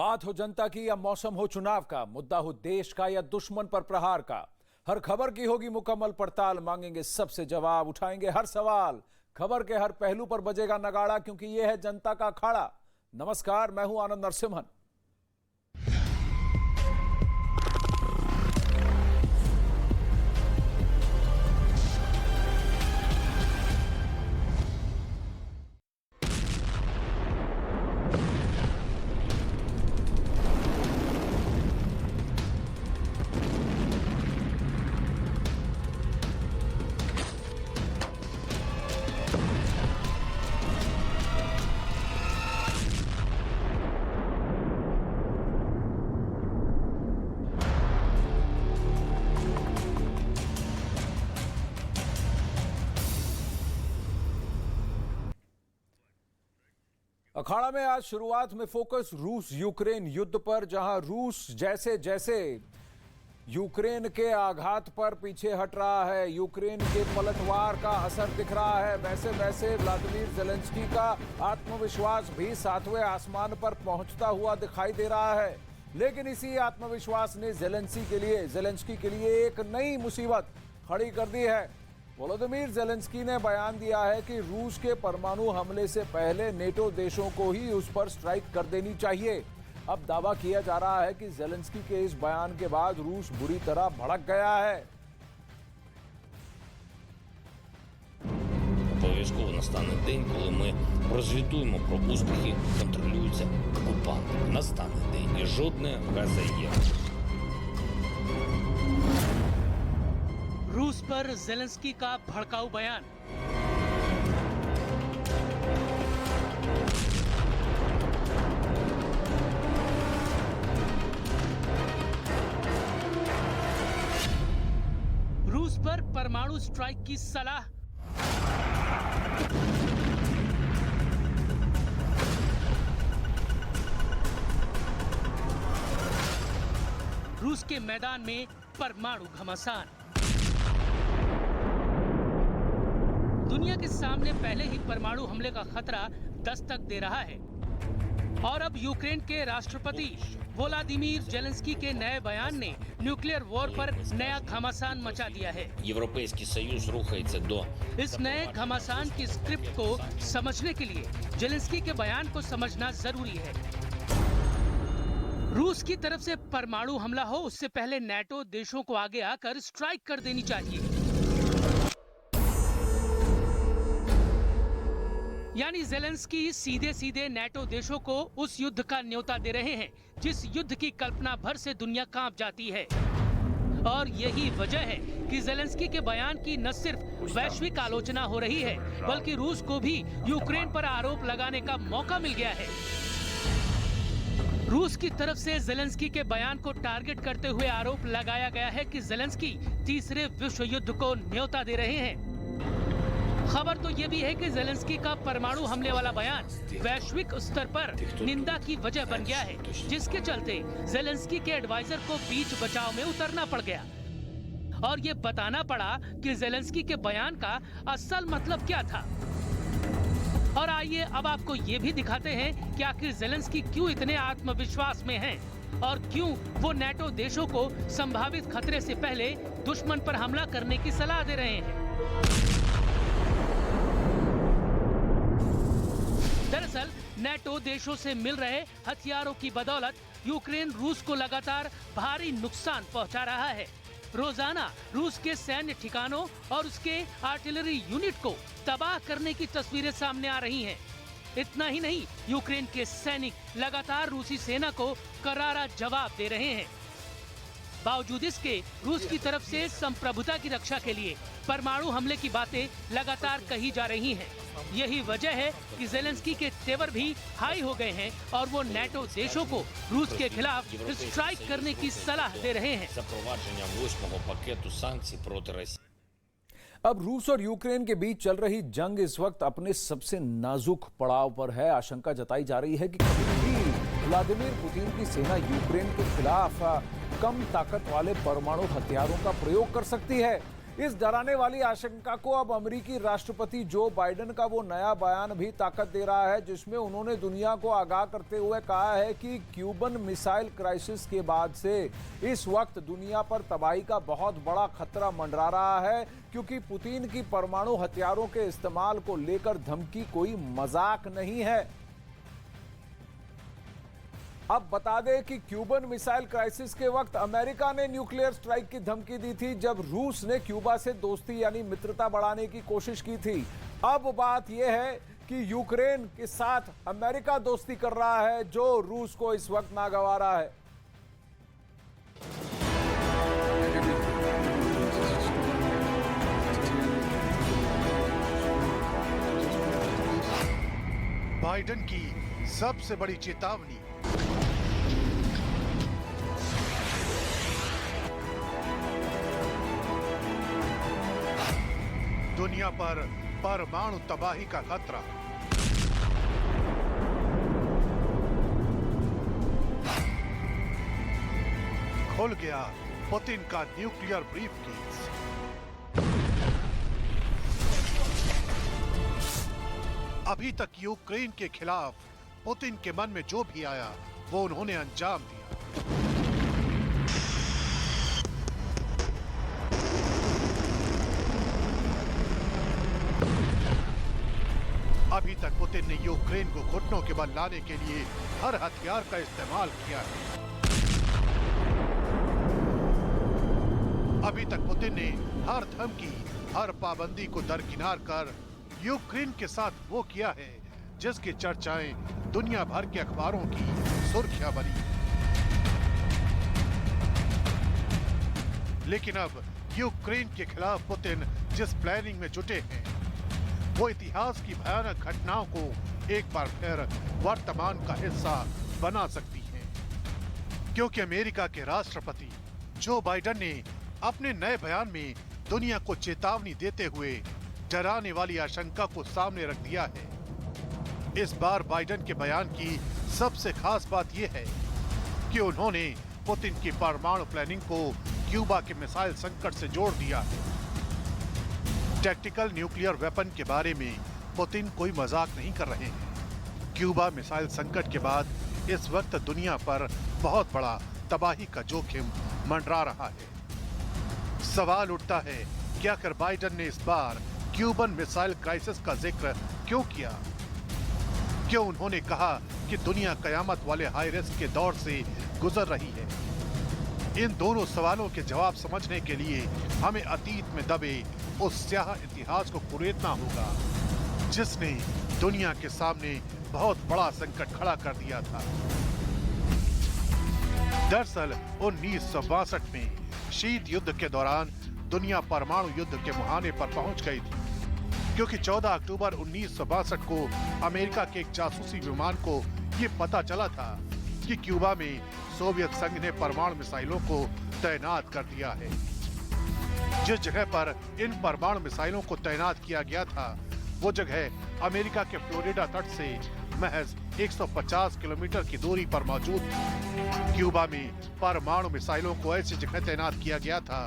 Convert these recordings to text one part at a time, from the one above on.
बात हो जनता की या मौसम हो चुनाव का, मुद्दा हो देश का या दुश्मन पर प्रहार का, हर खबर की होगी मुकम्मल पड़ताल। मांगेंगे सबसे जवाब, उठाएंगे हर सवाल। खबर के हर पहलू पर बजेगा नगाड़ा, क्योंकि यह है जनता का अखाड़ा। नमस्कार, मैं हूं आनंद नरसिम्हन। अखाड़ा में आज शुरुआत में फोकस रूस यूक्रेन युद्ध पर, जहां रूस जैसे जैसे यूक्रेन के आघात पर पीछे हट रहा है, यूक्रेन के पलटवार का असर दिख रहा है, वैसे वैसे व्लादिमीर ज़ेलेंस्की का आत्मविश्वास भी सातवें आसमान पर पहुंचता हुआ दिखाई दे रहा है। लेकिन इसी आत्मविश्वास ने ज़ेलेंस्की के लिए एक नई मुसीबत खड़ी कर दी है। वोलोदिमीर ज़ेलेंस्की ने बयान दिया है कि रूस के परमाणु हमले से पहले नेटो देशों को ही उस पर स्ट्राइक कर देनी चाहिए। अब दावा किया जा रहा है कि ज़ेलेंस्की के इस बयान के बाद रूस बुरी तरह भड़क गया है। Обов'язково настане день, коли ми прозвітуємо про успіхи, контролюються окупантами. Настане день і жодне газеє. रूस पर ज़ेलेंस्की का भड़काऊ बयान। रूस पर परमाणु स्ट्राइक की सलाह। रूस के मैदान में परमाणु घमासान। दुनिया के सामने पहले ही परमाणु हमले का खतरा दस्तक दे रहा है और अब यूक्रेन के राष्ट्रपति वोलोदिमीर ज़ेलेंस्की के नए बयान ने न्यूक्लियर वॉर पर नया घमासान मचा दिया है। Європейський Союз рухається до इस नए घमासान की स्क्रिप्ट को समझने के लिए ज़ेलेंस्की के बयान को समझना जरूरी है। रूस की तरफ से परमाणु हमला हो उससे पहले नेटो देशों को आगे आकर स्ट्राइक कर देनी चाहिए। यानी ज़ेलेंस्की सीधे सीधे नेटो देशों को उस युद्ध का न्योता दे रहे हैं जिस युद्ध की कल्पना भर से दुनिया कांप जाती है। और यही वजह है कि ज़ेलेंस्की के बयान की न सिर्फ वैश्विक आलोचना हो रही है, बल्कि रूस को भी यूक्रेन पर आरोप लगाने का मौका मिल गया है। रूस की तरफ से ज़ेलेंस्की के बयान को टारगेट करते हुए आरोप लगाया गया है कि ज़ेलेंस्की तीसरे विश्व युद्ध को न्योता दे रहे हैं। खबर तो ये भी है कि ज़ेलेंस्की का परमाणु हमले वाला बयान वैश्विक स्तर पर निंदा की वजह बन गया है, जिसके चलते ज़ेलेंस्की के एडवाइजर को बीच बचाव में उतरना पड़ गया और ये बताना पड़ा कि ज़ेलेंस्की के बयान का असल मतलब क्या था। और आइए अब आपको ये भी दिखाते हैं कि आखिर ज़ेलेंस्की क्यों इतने आत्मविश्वास में हैं और क्यों वो नेटो देशों को संभावित खतरे से पहले दुश्मन पर हमला करने की सलाह दे रहे हैं। दरअसल नेटो देशों से मिल रहे हथियारों की बदौलत यूक्रेन रूस को लगातार भारी नुकसान पहुंचा रहा है। रोजाना रूस के सैन्य ठिकानों और उसके आर्टिलरी यूनिट को तबाह करने की तस्वीरें सामने आ रही हैं। इतना ही नहीं, यूक्रेन के सैनिक लगातार रूसी सेना को करारा जवाब दे रहे हैं। बावजूद इसके रूस की तरफ से संप्रभुता की रक्षा के लिए परमाणु हमले की बातें लगातार कही जा रही हैं। यही वजह है कि ज़ेलेंस्की के तेवर भी हाई हो गए हैं और वो नेटो देशों को रूस के खिलाफ स्ट्राइक करने की सलाह दे रहे हैं। запровадженням 8-го пакету санкцій проти Росії. अब रूस और यूक्रेन के बीच चल रही जंग इस वक्त अपने सबसे नाजुक पड़ाव पर है। आशंका जताई जा रही है कि कभी भी व्लादिमीर पुतिन की सेना यूक्रेन के खिलाफ कम ताकत वाले परमाणु हथियारों का प्रयोग कर सकती है। इस डराने वाली आशंका को अब अमेरिकी राष्ट्रपति जो बाइडेन का वो नया बयान भी ताकत दे रहा है, जिसमें उन्होंने दुनिया को आगाह करते हुए कहा है कि क्यूबन मिसाइल क्राइसिस के बाद से इस वक्त दुनिया पर तबाही का बहुत बड़ा खतरा मंडरा रहा है, क्योंकि पुतिन की परमाणु हथियारों के इस्तेमाल को लेकर धमकी कोई मजाक नहीं है। अब बता दें कि क्यूबन मिसाइल क्राइसिस के वक्त अमेरिका ने न्यूक्लियर स्ट्राइक की धमकी दी थी, जब रूस ने क्यूबा से दोस्ती यानी मित्रता बढ़ाने की कोशिश की थी। अब बात यह है कि यूक्रेन के साथ अमेरिका दोस्ती कर रहा है, जो रूस को इस वक्त नागवारा है। बाइडेन की सबसे बड़ी चेतावनी। दुनिया पर परमाणु तबाही का खतरा। खुल गया पुतिन का न्यूक्लियर ब्रीफकेस। अभी तक यूक्रेन के खिलाफ पुतिन के मन में जो भी आया वो उन्होंने अंजाम दिया। अभी तक पुतिन ने यूक्रेन को घुटनों के बल लाने के लिए हर हथियार का इस्तेमाल किया है। अभी तक पुतिन ने हर धमकी, हर पाबंदी को दरकिनार कर यूक्रेन के साथ वो किया है जिसकी चर्चाएं दुनिया भर के अखबारों की सुर्खियां बनी। लेकिन अब यूक्रेन के खिलाफ पुतिन जिस प्लानिंग में जुटे हैं, वो इतिहास की भयानक घटनाओं को एक बार फिर वर्तमान का हिस्सा बना सकती है, क्योंकि अमेरिका के राष्ट्रपति जो बाइडेन ने अपने नए बयान में दुनिया को चेतावनी देते हुए डराने वाली आशंका को सामने रख दिया है। इस बार बाइडेन के बयान की सबसे खास बात यह है कि उन्होंने पुतिन की परमाणु प्लानिंग को क्यूबा के मिसाइल संकट से जोड़ दिया है। टैक्टिकल न्यूक्लियर वेपन के बारे में पुतिन कोई मजाक नहीं कर रहे हैं। क्यूबा मिसाइल संकट के बाद इस वक्त दुनिया पर बहुत बड़ा तबाही का जोखिम मंडरा रहा है। सवाल उठता है कि आखिर बाइडेन ने इस बार क्यूबन मिसाइल क्राइसिस का जिक्र क्यों किया? क्यों उन्होंने कहा कि दुनिया कयामत वाले हाई रिस्क के दौर से गुजर रही है? इन दोनों सवालों के जवाब समझने के लिए हमें अतीत में दबे उस स्याह इतिहास को कुरेदना होगा जिसने दुनिया के सामने बहुत बड़ा संकट खड़ा कर दिया था। दरअसल 1962 में शीत युद्ध के दौरान दुनिया परमाणु युद्ध के मुहाने पर पहुंच गई थी, क्योंकि 14 अक्टूबर 1962 को अमेरिका के एक जासूसी विमान को यह पता चला था कि क्यूबा में सोवियत संघ ने परमाणु मिसाइलों को तैनात कर दिया है। जिस जगह पर इन परमाणु मिसाइलों को तैनात किया गया था, वो जगह अमेरिका के फ्लोरिडा तट से महज 150 किलोमीटर की दूरी पर मौजूद थी। क्यूबा में परमाणु मिसाइलों को ऐसी जगह तैनात किया गया था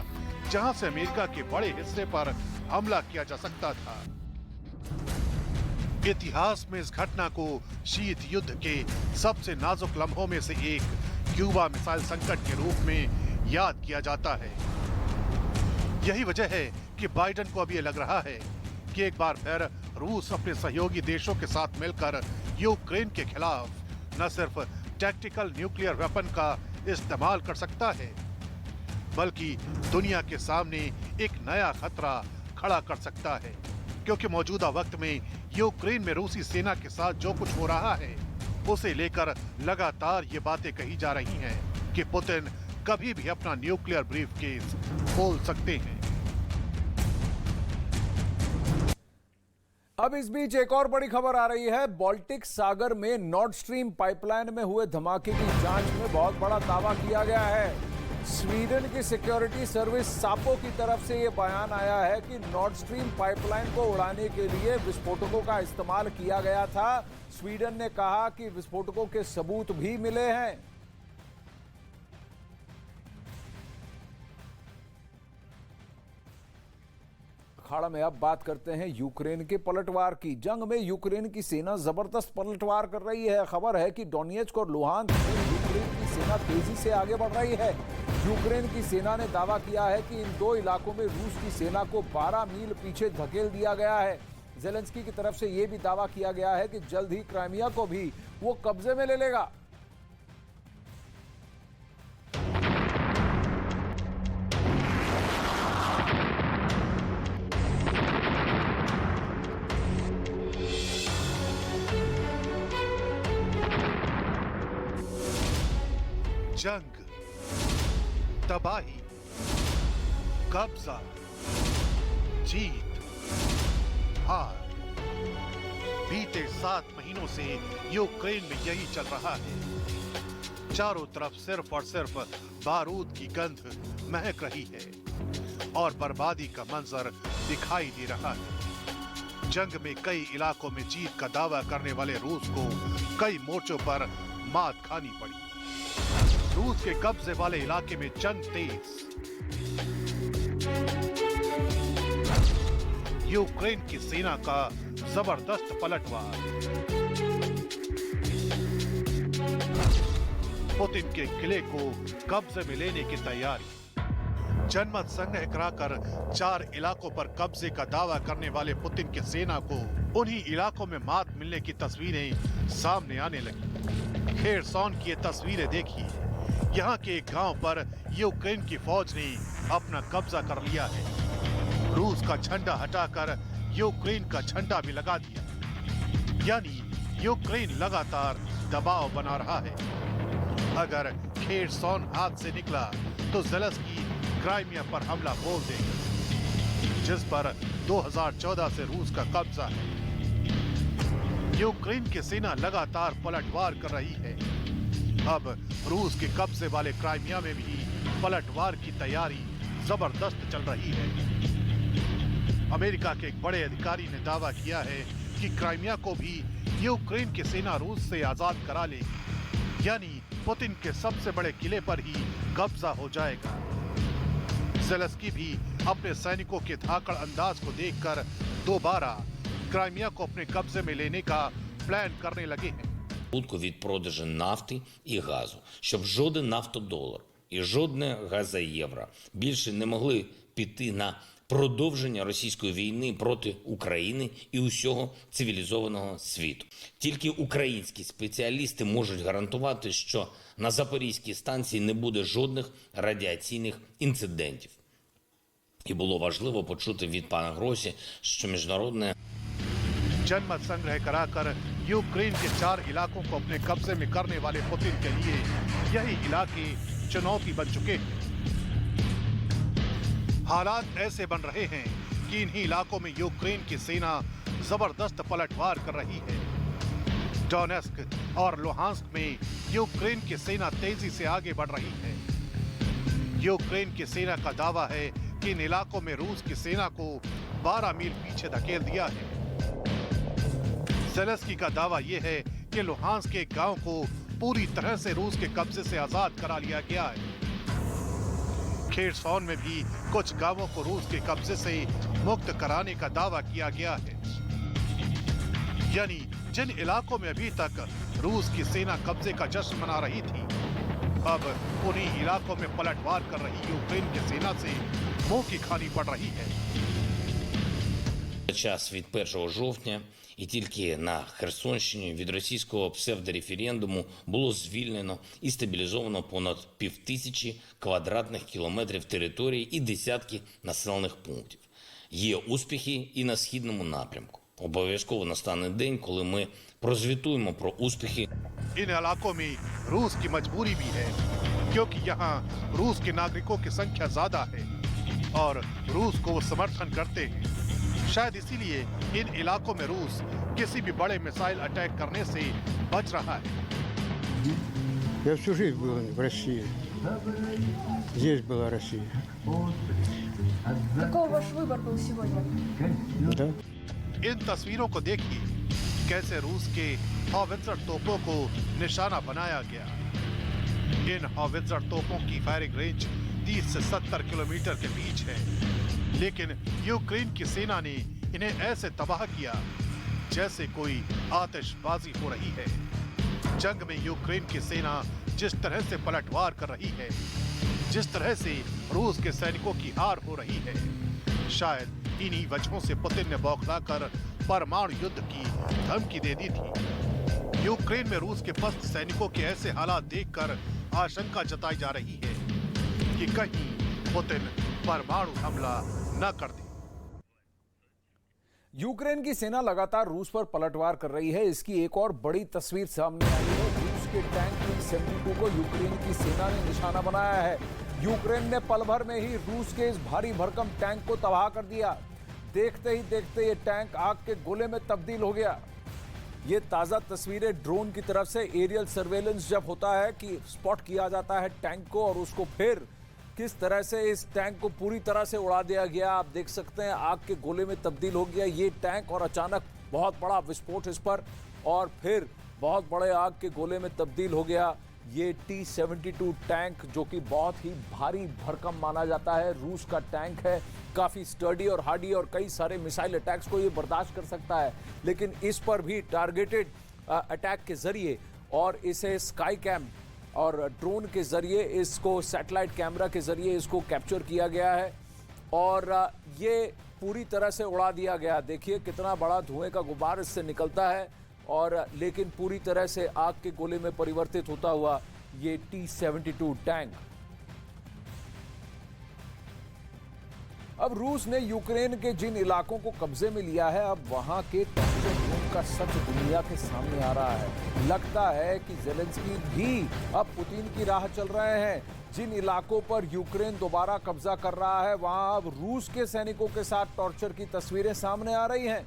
जहां से अमेरिका के बड़े हिस्से पर हमला किया जा सकता था। इतिहास में इस घटना को शीत युद्ध के सबसे नाजुक लम्हों में से एक क्यूबा मिसाइल संकट के रूप में याद किया जाता है। यही वजह है कि बाइडेन को अब ये लग रहा है कि एक बार फिर रूस अपने सहयोगी देशों के साथ मिलकर यूक्रेन के खिलाफ न सिर्फ टैक्टिकल न्यूक्लियर वेपन का इस्तेमाल कर सकता है, बल्कि दुनिया के सामने एक नया खतरा खड़ा कर सकता है। क्योंकि मौजूदा वक्त में यूक्रेन में रूसी सेना के साथ जो कुछ हो रहा है, उसे लेकर लगातार ये बातें कही जा रही हैं कि पुतिन कभी भी अपना न्यूक्लियर ब्रीफकेस खोल सकते हैं। अब इस बीच एक और बड़ी खबर आ रही है। बाल्टिक सागर में नॉर्ड स्ट्रीम पाइपलाइन में हुए धमाके की जांच में बहुत बड़ा दावा किया गया है। स्वीडन की सिक्योरिटी सर्विस सापो की तरफ से यह बयान आया है कि नॉर्ड स्ट्रीम पाइपलाइन को उड़ाने के लिए विस्फोटकों का इस्तेमाल किया गया था। स्वीडन ने कहा कि विस्फोटकों के सबूत भी मिले हैं। अखाड़ा में अब बात करते हैं यूक्रेन के पलटवार की। जंग में यूक्रेन की सेना जबरदस्त पलटवार कर रही है। खबर है कि डोनेट्स्क और लुहांस्क में यूक्रेन की सेना तेजी से आगे बढ़ रही है। यूक्रेन की सेना ने दावा किया है कि इन दो इलाकों में रूस की सेना को 12 मील पीछे धकेल दिया गया है। जेलेंस्की की तरफ से यह भी दावा किया गया है कि जल्द ही क्राइमिया को भी वो कब्जे में ले लेगा। जंग, तबाही, कब्जा, जीत, हार। बीते 7 महीनों से यूक्रेन में यही चल रहा है। चारों तरफ सिर्फ और सिर्फ बारूद की गंध महक रही है और बर्बादी का मंजर दिखाई दे रहा है। जंग में कई इलाकों में जीत का दावा करने वाले रूस को कई मोर्चों पर मात खानी पड़ी। रूस के कब्जे वाले इलाके में जंग तेज। यूक्रेन की सेना का जबरदस्त पलटवार। पुतिन के किले को कब्जे में लेने की तैयारी। जनमत संग्रह कराकर 4 इलाकों पर कब्जे का दावा करने वाले पुतिन की सेना को उन्हीं इलाकों में मात मिलने की तस्वीरें सामने आने लगी। खेरसॉन की ये तस्वीरें देखिए। यहाँ के एक गांव पर यूक्रेन की फौज ने अपना कब्जा कर लिया है। रूस का झंडा हटाकर यूक्रेन का झंडा भी लगा दिया, यानी यूक्रेन लगातार दबाव बना रहा है। अगर खेरसॉन हाथ से निकला तो जेलेंस्की क्राइमिया पर हमला बोल देगा, जिस पर 2014 से रूस का कब्जा है। यूक्रेन की सेना लगातार पलटवार कर रही है। अब रूस के कब्जे वाले क्राइमिया में भी पलटवार की तैयारी जबरदस्त चल रही है। अमेरिका के एक बड़े अधिकारी ने दावा किया है कि क्राइमिया को भी यूक्रेन की सेना रूस से आजाद करा लेगी, यानी पुतिन के सबसे बड़े किले पर ही कब्जा हो जाएगा। जेलेंस्की भी अपने सैनिकों के धाकड़ अंदाज को देखकर दोबारा क्राइमिया को अपने कब्जे में लेने का प्लान करने लगे हैं। Від продажу нафти і газу, щоб жоден нафтодолар і жодне газоєвро більше не могли піти на продовження російської війни проти України і усього цивілізованого світу. Тільки українські спеціалісти можуть гарантувати, що на Запорізькій станції не буде жодних радіаційних інцидентів. І було важливо почути від пана Гросі, що міжнародне जनमत संग्रह कराकर यूक्रेन के 4 इलाकों को अपने कब्जे में करने वाले पुतिन के लिए यही इलाके चुनौती बन चुके हैं। हालात ऐसे बन रहे हैं कि इन्हीं इलाकों में यूक्रेन की सेना जबरदस्त पलटवार कर रही है। डोनेट्स्क और लुहांस्क में यूक्रेन की सेना तेजी से आगे बढ़ रही है। यूक्रेन की सेना का दावा है कि इन इलाकों में रूस की सेना को 12 मील पीछे धकेल दिया है। जेलेंस्की का दावा यह है कि लुहांस्क के गांव को पूरी तरह से रूस के कब्जे से आजाद करा लिया गया है। खेरसॉन में भी कुछ गांवों को रूस के कब्जे से मुक्त कराने का दावा किया गया है। यानी जिन इलाकों में अभी तक रूस की सेना कब्जे का जश्न मना रही थी, अब उन्हीं इलाकों में पलटवार कर रही यूक्रेन की सेना से मुंह की खानी पड़ रही है। час від 1 жовтня і тільки на Херсонщині від російського псевдореферендуму було звільнено і стабілізовано понад 5000 квадратних кілометрів території і десятки населених пунктів. Є успіхи і на східному напрямку. Обов'язково настане день, коли ми прозвітуємо про успіхи. इन इलाकों में रूस की मजबूरी भी है, क्योंकि यहाँ रूस के नागरिकों की संख्या ज्यादा है और रूस को वो समर्थन करते हैं। शायद इसीलिए इन इलाकों में रूस किसी भी बड़े मिसाइल अटैक करने से बच रहा है। Я всю жизнь был в России. Здесь была Россия. Какой ваш выбор был сегодня? Да? इन तस्वीरों को देखिए, कैसे रूस के हॉवित्जर तोपों को निशाना बनाया गया। इन हॉवित्जर तोपों की फायरिंग रेंज 30 से 70 किलोमीटर के बीच है। लेकिन यूक्रेन की सेना ने इन्हें ऐसे तबाह किया जैसे कोई आतिशबाजी हो रही है। जंग में यूक्रेन की सेना जिस तरह से पलटवार कर रही है, जिस तरह से रूस के सैनिकों की हार हो रही है, शायद इन्हीं वजहों से पुतिन ने बौखलाकर परमाणु युद्ध की धमकी दे दी थी। यूक्रेन में रूस के पस्त सैनिकों के ऐसे हालात देखकर आशंका जताई जा रही है कि कहीं पुतिन परमाणु हमला न कर दे। यूक्रेन की सेना लगातार रूस पर पलटवार कर रही है। इसकी एक और बड़ी तस्वीर सामने आई है। रूस के टैंक T-72 को यूक्रेन की सेना ने निशाना बनाया है। यूक्रेन ने पल भर में ही रूस के इस भारी भरकम टैंक को तबाह कर दिया। देखते ही देखते ये टैंक आग के गोले में तब्दील हो गया। ये ताजा तस्वीरें ड्रोन की तरफ से एरियल सर्वेलेंस जब होता है कि स्पॉट किया जाता है टैंक को और उसको फिर किस तरह से इस टैंक को पूरी तरह से उड़ा दिया गया। आप देख सकते हैं आग के गोले में तब्दील हो गया ये टैंक और अचानक बहुत बड़ा विस्फोट इस पर और फिर बहुत बड़े आग के गोले में तब्दील हो गया ये T-72 टैंक, जो कि बहुत ही भारी भरकम माना जाता है। रूस का टैंक है, काफ़ी स्टर्डी और हार्डी और कई सारे मिसाइल अटैक्स को ये बर्दाश्त कर सकता है। लेकिन इस पर भी टारगेटेड अटैक के जरिए और इसे स्काई कैम और ड्रोन के जरिए, इसको सैटेलाइट कैमरा के जरिए इसको कैप्चर किया गया है और ये पूरी तरह से उड़ा दिया गया। देखिए कितना बड़ा धुएं का गुब्बार इससे निकलता है और लेकिन पूरी तरह से आग के गोले में परिवर्तित होता हुआ ये T-72 टैंक। अब रूस ने यूक्रेन के जिन इलाकों को कब्जे में लिया है, अब वहां के टॉर्चर ड्रोन का सच दुनिया के सामने आ रहा है। लगता है कि ज़ेलेंस्की भी अब पुतिन की राह चल रहे हैं। जिन इलाकों पर यूक्रेन दोबारा कब्जा कर रहा है, वहां अब रूस के सैनिकों के साथ टॉर्चर की तस्वीरें सामने आ रही हैं।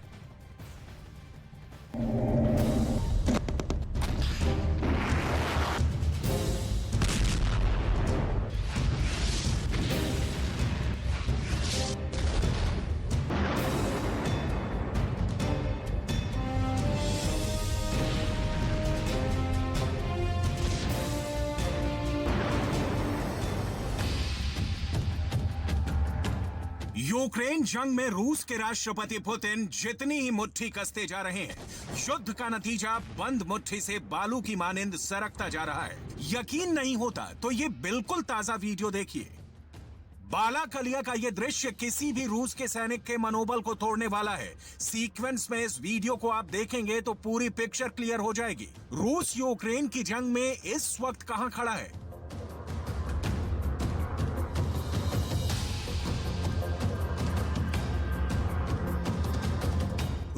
यूक्रेन जंग में रूस के राष्ट्रपति पुतिन जितनी ही मुट्ठी कसते जा रहे हैं, युद्ध का नतीजा बंद मुट्ठी से बालू की मानिंद सरकता जा रहा है। यकीन नहीं होता तो ये बिल्कुल ताजा वीडियो देखिए। बालाकलिया का ये दृश्य किसी भी रूस के सैनिक के मनोबल को तोड़ने वाला है। सीक्वेंस में इस वीडियो को आप देखेंगे तो पूरी पिक्चर क्लियर हो जाएगी। रूस यूक्रेन की जंग में इस वक्त कहां खड़ा है।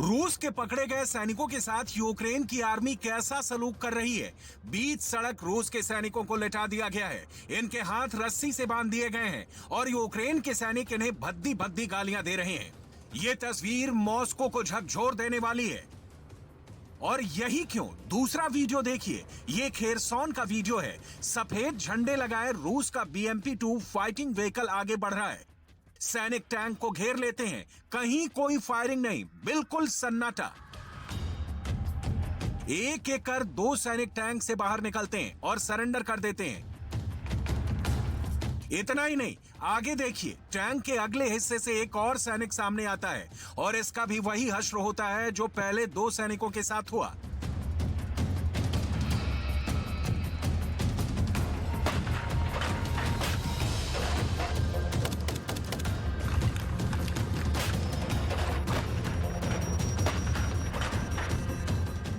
रूस के पकड़े गए सैनिकों के साथ यूक्रेन की आर्मी कैसा सलूक कर रही है। बीच सड़क रूस के सैनिकों को लेटा दिया गया है। इनके हाथ रस्सी से बांध दिए गए हैं और यूक्रेन के सैनिक इन्हें भद्दी भद्दी गालियां दे रहे हैं। ये तस्वीर मॉस्को को झकझोर देने वाली है। और यही क्यों, दूसरा वीडियो देखिए। ये खेरसौन का वीडियो है। सफेद झंडे लगाए रूस का BMP-2 फाइटिंग व्हीकल आगे बढ़ रहा है। सैनिक टैंक को घेर लेते हैं। कहीं कोई फायरिंग नहीं, बिल्कुल सन्नाटा। एक एक कर 2 सैनिक टैंक से बाहर निकलते हैं और सरेंडर कर देते हैं। इतना ही नहीं, आगे देखिए, टैंक के अगले हिस्से से एक और सैनिक सामने आता है और इसका भी वही हश्र होता है जो पहले 2 सैनिकों के साथ हुआ।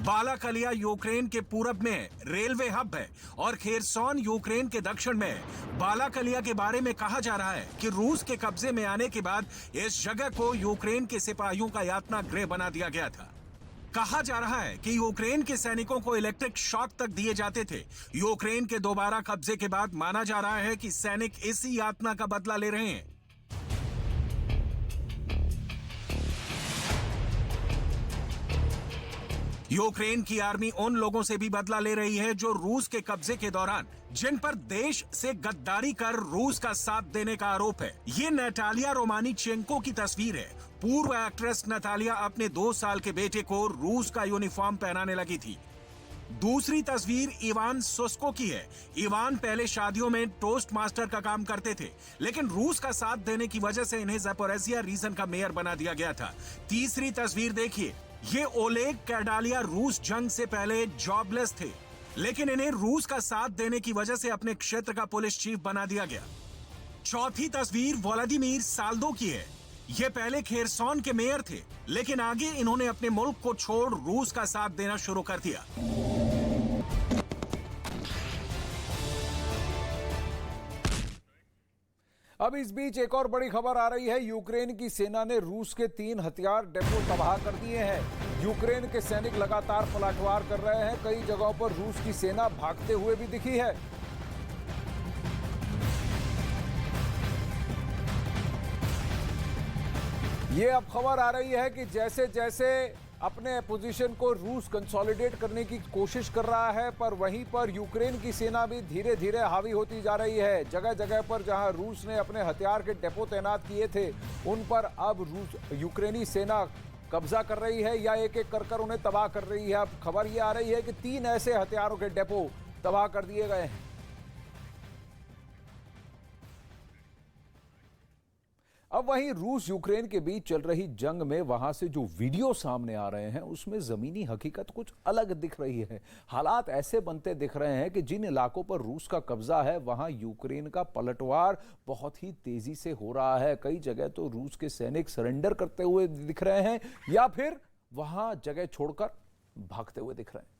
बालाकलिया यूक्रेन के पूरब में रेलवे हब है और खेरसौन यूक्रेन के दक्षिण में है। बालाकलिया के बारे में कहा जा रहा है कि रूस के कब्जे में आने के बाद इस जगह को यूक्रेन के सिपाहियों का यातना गृह बना दिया गया था। कहा जा रहा है कि यूक्रेन के सैनिकों को इलेक्ट्रिक शॉक तक दिए जाते थे। यूक्रेन के दोबारा कब्जे के बाद माना जा रहा है कि सैनिक इसी यातना का बदला ले रहे हैं। यूक्रेन की आर्मी उन लोगों से भी बदला ले रही है जो रूस के कब्जे के दौरान जिन पर देश से गद्दारी कर रूस का साथ देने का आरोप है। ये नतालिया रोमानीचेंको की तस्वीर है। पूर्व एक्ट्रेस नतालिया अपने 2 साल के बेटे को रूस का यूनिफॉर्म पहनाने लगी थी। दूसरी तस्वीर इवान सोस्को की है। इवान पहले शादियों में टोस्ट मास्टर का काम करते थे, लेकिन रूस का साथ देने की वजह से इन्हें ज़पोरिज़िया रीजन का मेयर बना दिया गया था। तीसरी तस्वीर देखिए, ये ओलेग कैडालिया रूस जंग से पहले जॉबलेस थे, लेकिन इन्हें रूस का साथ देने की वजह से अपने क्षेत्र का पुलिस चीफ बना दिया गया। चौथी तस्वीर व्लादिमीर साल्दो की है। ये पहले खेरसॉन के मेयर थे, लेकिन आगे इन्होंने अपने मुल्क को छोड़ रूस का साथ देना शुरू कर दिया। अब इस बीच एक और बड़ी खबर आ रही है। यूक्रेन की सेना ने रूस के 3 हथियार डेपो तबाह कर दिए हैं। यूक्रेन के सैनिक लगातार पलटवार कर रहे हैं। कई जगहों पर रूस की सेना भागते हुए भी दिखी है। ये अब खबर आ रही है कि जैसे जैसे अपने पोजीशन को रूस कंसोलिडेट करने की कोशिश कर रहा है, पर वहीं पर यूक्रेन की सेना भी धीरे धीरे हावी होती जा रही है। जगह जगह पर जहां रूस ने अपने हथियार के डेपो तैनात किए थे, उन पर अब यूक्रेनी सेना कब्जा कर रही है या एक एक कर उन्हें तबाह कर रही है। अब खबर ये आ रही है कि 3 ऐसे हथियारों के डेपो तबाह कर दिए गए हैं। अब वहीं रूस यूक्रेन के बीच चल रही जंग में वहां से जो वीडियो सामने आ रहे हैं, उसमें जमीनी हकीकत कुछ अलग दिख रही है। हालात ऐसे बनते दिख रहे हैं कि जिन इलाकों पर रूस का कब्जा है, वहां यूक्रेन का पलटवार बहुत ही तेजी से हो रहा है। कई जगह तो रूस के सैनिक सरेंडर करते हुए दिख रहे हैं या फिर वहां जगह छोड़कर भागते हुए दिख रहे हैं।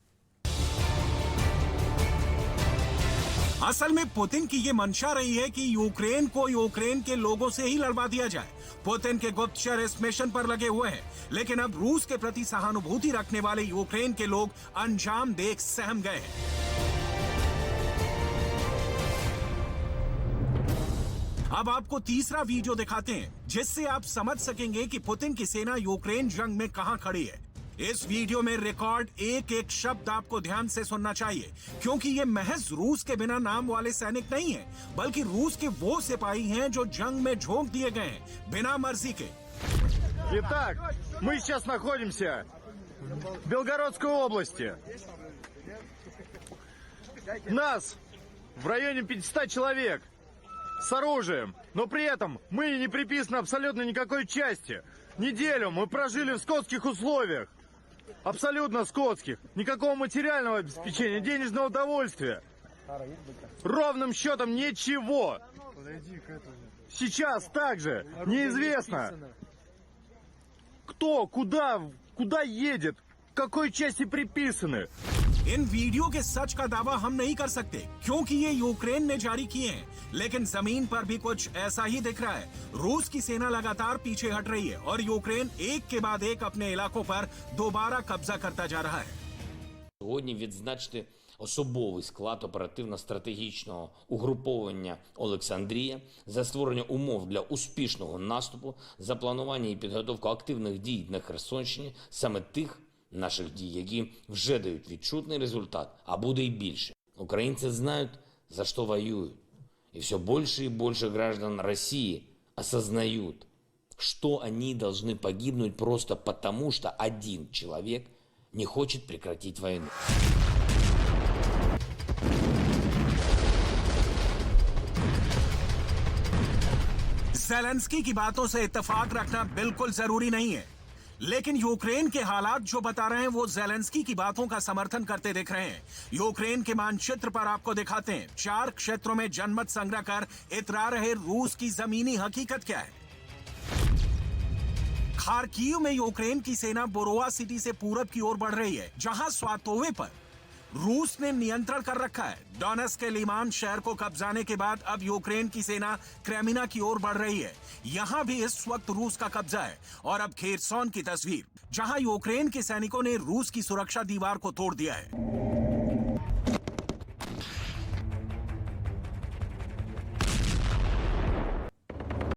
असल में पुतिन की ये मंशा रही है कि यूक्रेन को यूक्रेन के लोगों से ही लड़वा दिया जाए। पुतिन के गुप्तचर इस मिशन पर लगे हुए हैं, लेकिन अब रूस के प्रति सहानुभूति रखने वाले यूक्रेन के लोग अंजाम देख सहम गए हैं। अब आपको तीसरा वीडियो दिखाते हैं, जिससे आप समझ सकेंगे कि पुतिन की सेना यूक्रेन जंग में कहां खड़ी है। इस वीडियो में रिकॉर्ड एक एक शब्द आपको ध्यान से सुनना चाहिए, क्योंकि ये महज रूस के बिना नाम वाले सैनिक नहीं हैं, बल्कि रूस के वो सिपाही हैं जो जंग में झोंक दिए गए हैं बिना मर्जी के। Итак, мы сейчас находимся в Белгородской области. Нас в районе 500 человек с оружием, но при этом мы не приписаны абсолютно никакой части. Неделю мы прожили в скотских условиях. Абсолютно скотских. Никакого материального обеспечения, денежного удовольствия. Ровным счетом ничего. Сейчас также неизвестно, кто, куда едет, к какой части приписаны. इन वीडियो के सच का दावा हम नहीं कर सकते, क्योंकि ये यूक्रेन ने जारी किए हैं, लेकिन जमीन पर भी कुछ ऐसा ही दिख रहा है। रूस की सेना लगातार पीछे हट रही है और यूक्रेन एक के बाद एक अपने इलाकों पर दोबारा कब्जा करता जा रहा है। Сьогодні відзначити особовий склад оперативно-стратегічного угруповання «Олександрія» за створення умов для успішного наступу, за планування і підготовку активних дій на Херсонщині, саме тих наших дій, які вже дають відчутний результат, а буде й більше. Украинцы знают, за что воюют. И все больше и больше граждан России осознают, что они должны погибнуть просто потому, что один человек не хочет прекратить войну. ज़ेलेंस्की की बातों से इत्तेफाक रखना बिल्कुल जरूरी नहीं है, लेकिन यूक्रेन के हालात जो बता रहे हैं वो ज़ेलेंस्की की बातों का समर्थन करते दिख रहे हैं। यूक्रेन के मानचित्र पर आपको दिखाते हैं 4 क्षेत्रों में जनमत संग्रह कर इतरा रहे रूस की जमीनी हकीकत क्या है। खार्किव में यूक्रेन की सेना बोरोवा सिटी से पूरब की ओर बढ़ रही है, जहां स्वातोवे पर रूस ने नियंत्रण कर रखा है। डोनेट्स्क के लीमान शहर को कब्जाने के बाद अब यूक्रेन की सेना क्रेमिना की ओर बढ़ रही है। यहां भी इस वक्त रूस का कब्जा है। और अब खेरसॉन की तस्वीर, जहां यूक्रेन के सैनिकों ने रूस की सुरक्षा दीवार को तोड़ दिया है।